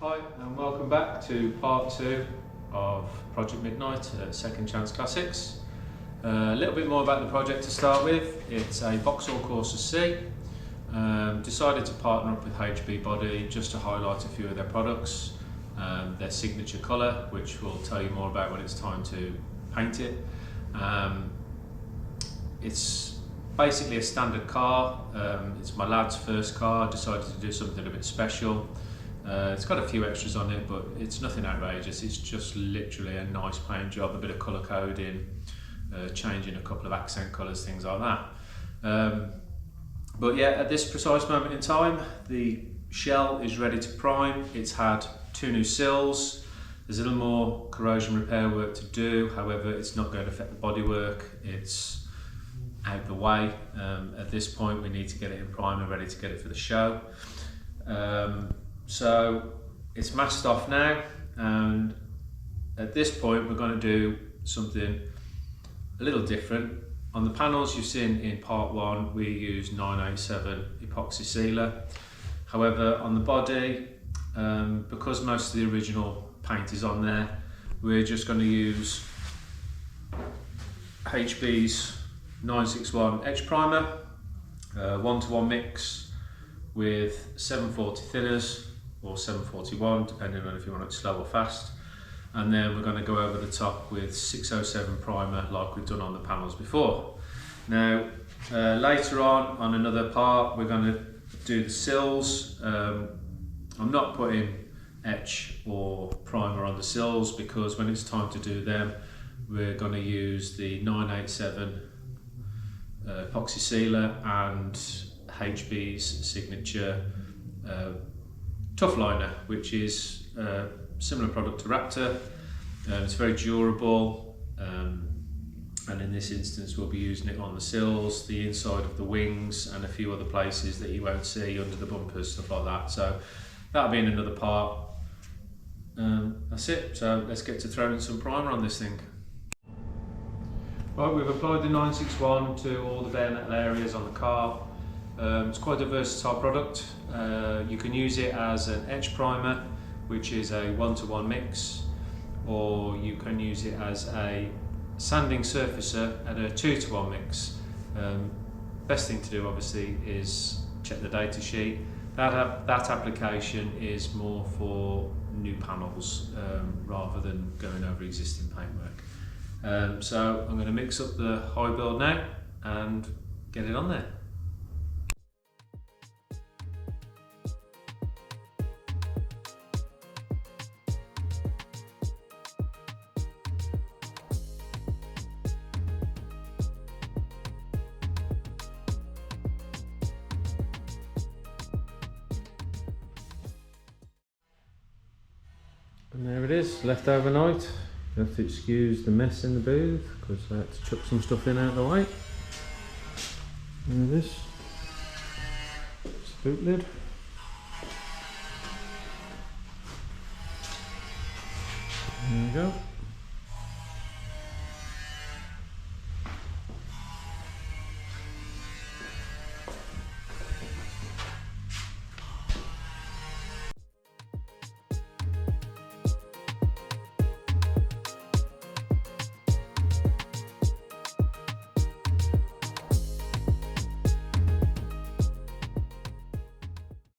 Hi and welcome back to part 2 of Project Midnight at Second Chance Classics. A little bit more about the project to start with. It's a Vauxhall Corsa C. Decided to partner up with hbbody just to highlight a few of their products, their signature colour, which we'll tell you more about when it's time to paint it. It's basically a standard car. It's my lad's first car. I decided to do something a bit special. It's got a few extras on it, but it's nothing outrageous. It's just literally a nice paint job, a bit of colour coding, changing a couple of accent colours, things like that. But yeah, at this precise moment in time, the shell is ready to prime. It's had 2 new sills. There's a little more corrosion repair work to do. However, it's not going to affect the bodywork. It's out the way. At this point, we need to get it in prime and ready to get it for the show. So it's masked off now, and at this point we're going to do something a little different. On the panels you've seen in part 1, we use 987 epoxy sealer. However, on the body, because most of the original paint is on there, we're just going to use HB's 961 edge primer, 1-to-1 mix with 740 thinners or 741, depending on if you want it slow or fast. And then we're going to go over the top with 607 primer like we've done on the panels before. Now, later on another part, we're going to do the sills. I'm not putting etch or primer on the sills because when it's time to do them, we're going to use the 987 epoxy sealer and HB's signature tough liner, which is a similar product to Raptor. It's very durable, and in this instance we'll be using it on the sills, the inside of the wings, and a few other places that you won't see under the bumpers, stuff like that. So that'll be in another part. That's it, so let's get to throwing some primer on this thing. Right, we've applied the 961 to all the bare metal areas on the car. It's quite a versatile product. You can use it as an etch primer, which is a 1-to-1 mix, or you can use it as a sanding surfacer at a 2-to-1 mix. Best thing to do obviously is check the data sheet. That application is more for new panels rather than going over existing paintwork. So I'm going to mix up the high build now and get it on there. And there it is, left overnight. You have to excuse the mess in the booth because I had to chuck some stuff in out of the way. There it is. Boot lid. There we go.